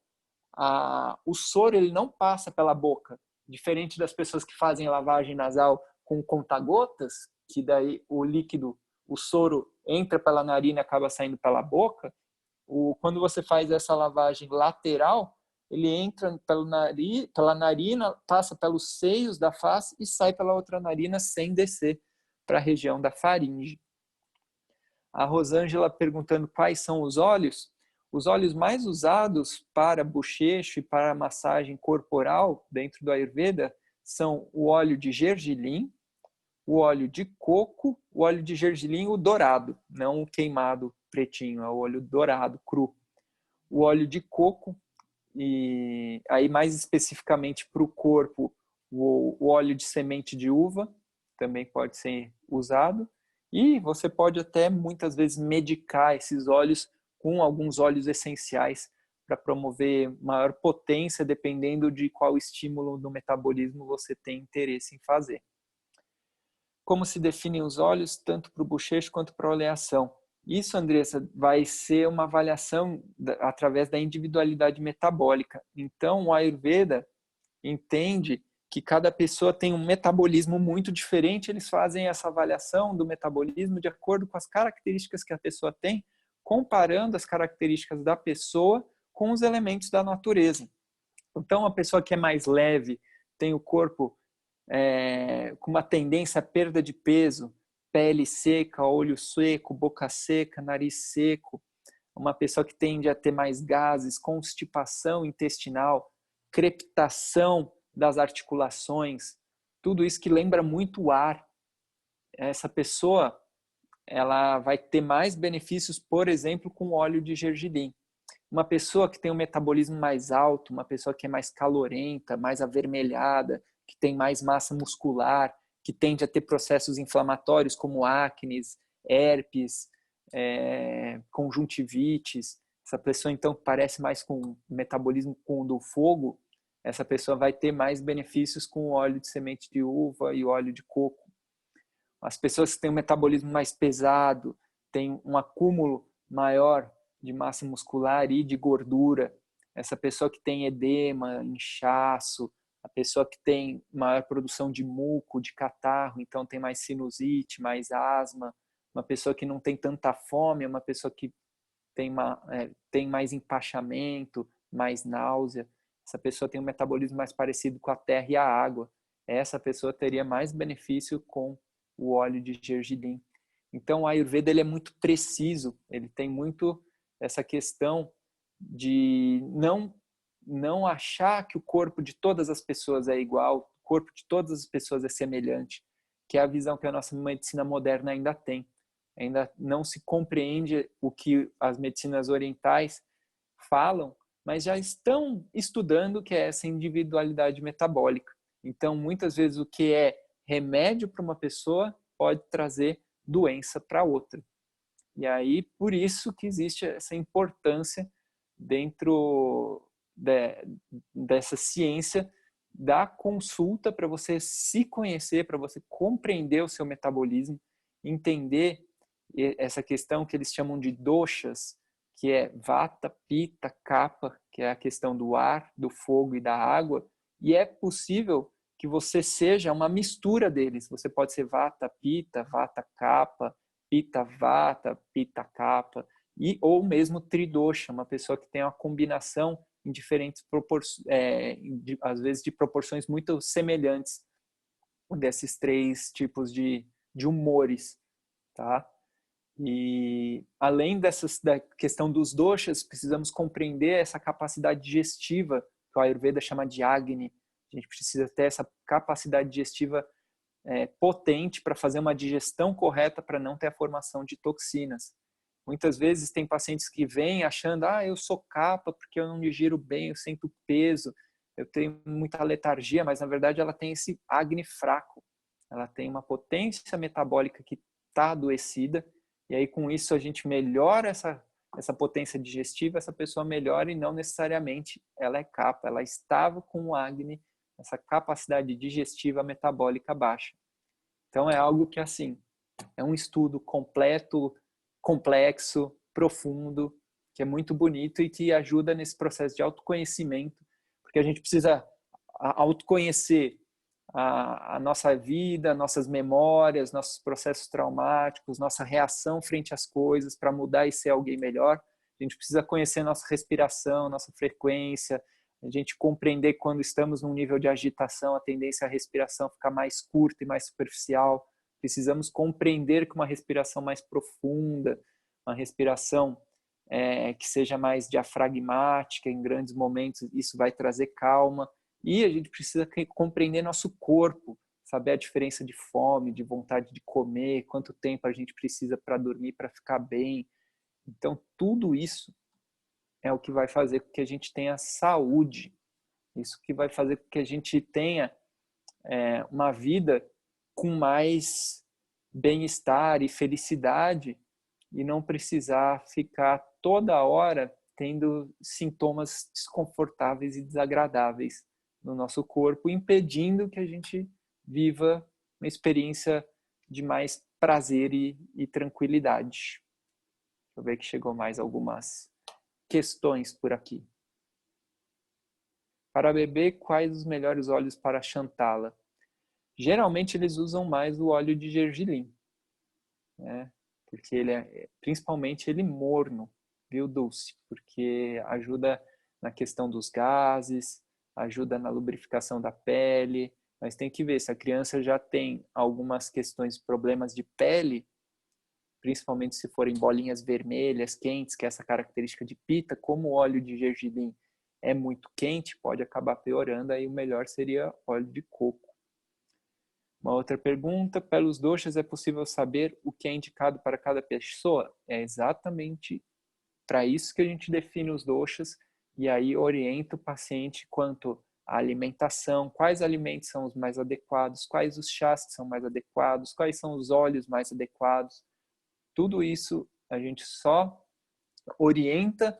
o soro ele não passa pela boca, diferente das pessoas que fazem lavagem nasal com conta-gotas, que daí o líquido, o soro entra pela narina e acaba saindo pela boca. Quando você faz essa lavagem lateral, ele entra pela narina, passa pelos seios da face e sai pela outra narina sem descer para a região da faringe. A Rosângela perguntando quais são os óleos. Os óleos mais usados para bochecho e para massagem corporal dentro do Ayurveda são o óleo de gergelim, o óleo de coco, o óleo de gergelim, o dourado, não o queimado pretinho, é o óleo dourado, cru. O óleo de coco, e aí mais especificamente para o corpo, o óleo de semente de uva também pode ser usado. E você pode até, muitas vezes, medicar esses óleos com alguns óleos essenciais para promover maior potência, dependendo de qual estímulo no metabolismo você tem interesse em fazer. Como se definem os óleos, tanto para o bochecho quanto para a oleação? Isso, Andressa, vai ser uma avaliação através da individualidade metabólica. Então, o Ayurveda entende que cada pessoa tem um metabolismo muito diferente, eles fazem essa avaliação do metabolismo de acordo com as características que a pessoa tem, comparando as características da pessoa com os elementos da natureza. Então, a pessoa que é mais leve, tem o corpo com uma tendência à perda de peso, pele seca, olho seco, boca seca, nariz seco, uma pessoa que tende a ter mais gases, constipação intestinal, crepitação das articulações, tudo isso que lembra muito o ar. Essa pessoa, ela vai ter mais benefícios, por exemplo, com óleo de gergelim. Uma pessoa que tem um metabolismo mais alto, uma pessoa que é mais calorenta, mais avermelhada, que tem mais massa muscular, que tende a ter processos inflamatórios como acnes, herpes, conjuntivites. Essa pessoa, então, parece mais com metabolismo com o do fogo, essa pessoa vai ter mais benefícios com o óleo de semente de uva e o óleo de coco. As pessoas que têm um metabolismo mais pesado, têm um acúmulo maior de massa muscular e de gordura, essa pessoa que tem edema, inchaço, a pessoa que tem maior produção de muco, de catarro, então tem mais sinusite, mais asma, uma pessoa que não tem tanta fome, uma pessoa que tem mais empachamento, mais náusea. Essa pessoa tem um metabolismo mais parecido com a terra e a água. Essa pessoa teria mais benefício com o óleo de gergelim. Então, o Ayurveda ele é muito preciso, ele tem muito essa questão de não achar que o corpo de todas as pessoas é igual, o corpo de todas as pessoas é semelhante, que é a visão que a nossa medicina moderna ainda tem. Ainda não se compreende o que as medicinas orientais falam, mas já estão estudando o que é essa individualidade metabólica. Então, muitas vezes, o que é remédio para uma pessoa pode trazer doença para outra. E aí, por isso que existe essa importância dentro dessa ciência da consulta para você se conhecer, para você compreender o seu metabolismo, entender essa questão que eles chamam de doshas, que é vata, pitta, kapha, que é a questão do ar, do fogo e da água, e é possível que você seja uma mistura deles. Você pode ser vata, pitta, vata, kapha, pitta, vata, pitta, kapha, ou mesmo tridosha, uma pessoa que tem uma combinação em diferentes proporções, às vezes de proporções muito semelhantes desses três tipos de humores, tá? E além da questão dos doshas, precisamos compreender essa capacidade digestiva que o Ayurveda chama de Agni. A gente precisa ter essa capacidade digestiva potente para fazer uma digestão correta para não ter a formação de toxinas. Muitas vezes tem pacientes que vêm achando, eu sou capa porque eu não digiro bem, eu sinto peso, eu tenho muita letargia, mas na verdade ela tem esse Agni fraco. Ela tem uma potência metabólica que está adoecida, e aí com isso a gente melhora essa potência digestiva, essa pessoa melhora e não necessariamente ela é capa, ela estava com o Agni, essa capacidade digestiva metabólica baixa. Então é algo que assim, é um estudo completo, complexo, profundo, que é muito bonito e que ajuda nesse processo de autoconhecimento, porque a gente precisa autoconhecer a nossa vida, nossas memórias, nossos processos traumáticos, nossa reação frente às coisas para mudar e ser alguém melhor. A gente precisa conhecer nossa respiração, nossa frequência, a gente compreender quando estamos num nível de agitação, a tendência à respiração ficar mais curta e mais superficial. Precisamos compreender que uma respiração mais profunda, uma respiração que seja mais diafragmática em grandes momentos, isso vai trazer calma. E a gente precisa compreender nosso corpo, saber a diferença de fome, de vontade de comer, quanto tempo a gente precisa para dormir, para ficar bem. Então, tudo isso é o que vai fazer com que a gente tenha saúde. Isso que vai fazer com que a gente tenha uma vida com mais bem-estar e felicidade e não precisar ficar toda hora tendo sintomas desconfortáveis e desagradáveis no nosso corpo, impedindo que a gente viva uma experiência de mais prazer e tranquilidade. Deixa eu ver que chegou mais algumas questões por aqui. Para bebê, quais os melhores óleos para Chantala? Geralmente eles usam mais o óleo de gergelim, né? Porque ele principalmente ele morno, viu, Dulce? Porque ajuda na questão dos gases, ajuda na lubrificação da pele, mas tem que ver se a criança já tem algumas questões, problemas de pele, principalmente se forem bolinhas vermelhas, quentes, que é essa característica de pita, como o óleo de gergelim é muito quente, pode acabar piorando, aí o melhor seria óleo de coco. Uma outra pergunta, pelos doshas é possível saber o que é indicado para cada pessoa? É exatamente para isso que a gente define os doshas e aí orienta o paciente quanto à alimentação, quais alimentos são os mais adequados, quais os chás que são mais adequados, quais são os óleos mais adequados. Tudo isso a gente só orienta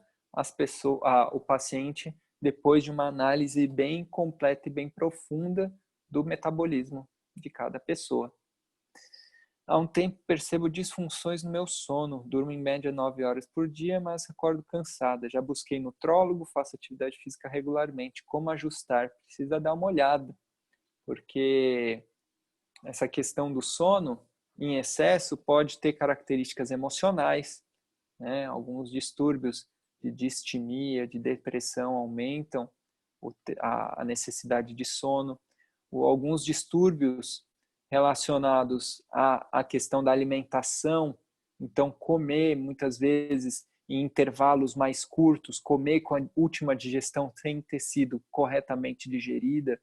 o paciente depois de uma análise bem completa e bem profunda do metabolismo de cada pessoa. Há um tempo percebo disfunções no meu sono. Durmo em média 9 horas por dia, mas acordo cansada. Já busquei nutrólogo, faço atividade física regularmente. Como ajustar? Precisa dar uma olhada, porque essa questão do sono em excesso pode ter características emocionais, né? Alguns distúrbios de distimia, de depressão aumentam a necessidade de sono, ou alguns distúrbios relacionados à questão da alimentação. Então, comer muitas vezes em intervalos mais curtos, comer com a última digestão sem ter sido corretamente digerida,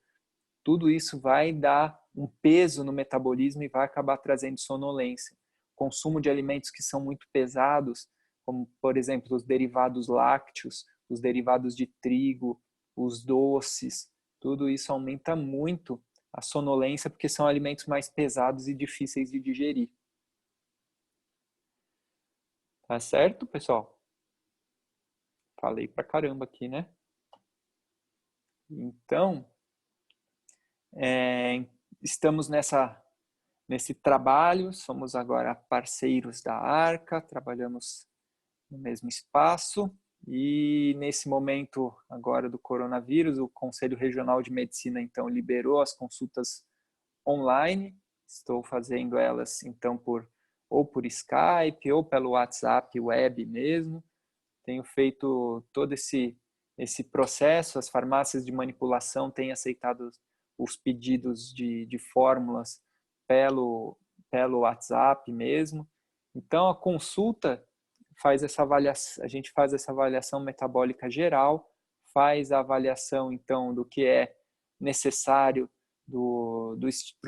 tudo isso vai dar um peso no metabolismo e vai acabar trazendo sonolência. Consumo de alimentos que são muito pesados, como, por exemplo, os derivados lácteos, os derivados de trigo, os doces, tudo isso aumenta muito a sonolência porque são alimentos mais pesados e difíceis de digerir. Tá certo, pessoal? Falei pra caramba aqui, né? Então, estamos nesse trabalho, somos agora parceiros da Arca, trabalhamos no mesmo espaço e nesse momento agora do coronavírus, o Conselho Regional de Medicina então liberou as consultas online, estou fazendo elas então ou por Skype ou pelo WhatsApp web mesmo, tenho feito todo esse processo, as farmácias de manipulação têm aceitado os pedidos de fórmulas pelo WhatsApp mesmo. Então, a consulta faz essa avaliação, a gente faz essa avaliação metabólica geral, faz a avaliação, então, do que é necessário para o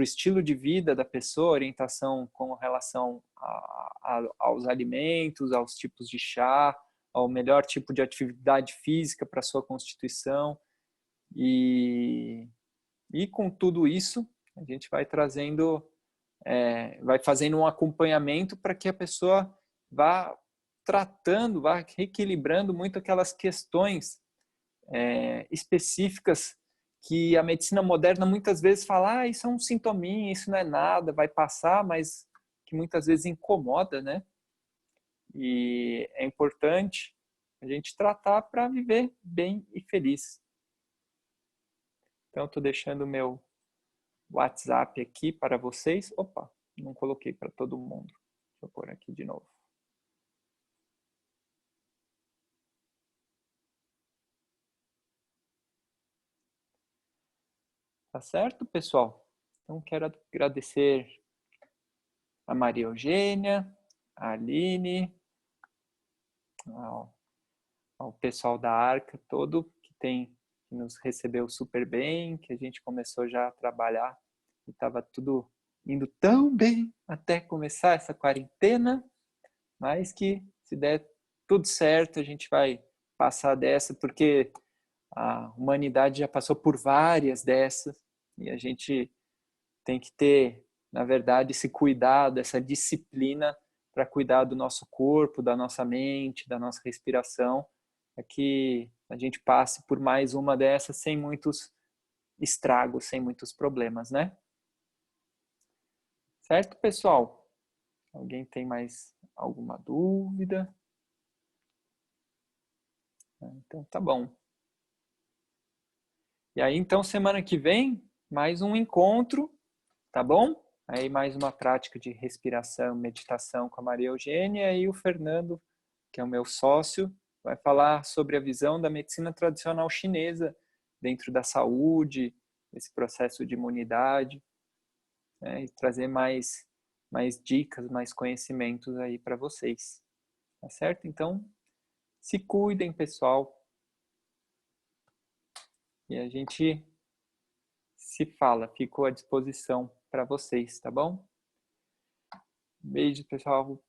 estilo de vida da pessoa, orientação com relação aos alimentos, aos tipos de chá, ao melhor tipo de atividade física para a sua constituição. E com tudo isso, a gente vai trazendo, vai fazendo um acompanhamento para que a pessoa vá tratando, vá reequilibrando muito aquelas questões específicas que a medicina moderna muitas vezes fala, isso é um sintominha, isso não é nada, vai passar, mas que muitas vezes incomoda, né? E é importante a gente tratar para viver bem e feliz. Então, estou deixando o meu WhatsApp aqui para vocês. Opa, não coloquei para todo mundo. Deixa eu pôr aqui de novo. Tá certo, pessoal? Então, quero agradecer a Maria Eugênia, a Aline, ao pessoal da Arca, todo que nos recebeu super bem, que a gente começou já a trabalhar e estava tudo indo tão bem até começar essa quarentena, mas que se der tudo certo, a gente vai passar dessa, porque a humanidade já passou por várias dessas e a gente tem que ter, na verdade, esse cuidado, essa disciplina para cuidar do nosso corpo, da nossa mente, da nossa respiração, para que a gente passe por mais uma dessas sem muitos estragos, sem muitos problemas, né? Certo, pessoal? Alguém tem mais alguma dúvida? Então, tá bom. E aí, então, semana que vem, mais um encontro, tá bom? Aí, mais uma prática de respiração, meditação com a Maria Eugênia e o Fernando, que é o meu sócio, vai falar sobre a visão da medicina tradicional chinesa dentro da saúde, esse processo de imunidade, né? E trazer mais dicas, mais conhecimentos aí para vocês. Tá certo? Então, se cuidem, pessoal. E a gente se fala, fico à disposição para vocês, tá bom? Beijo, pessoal.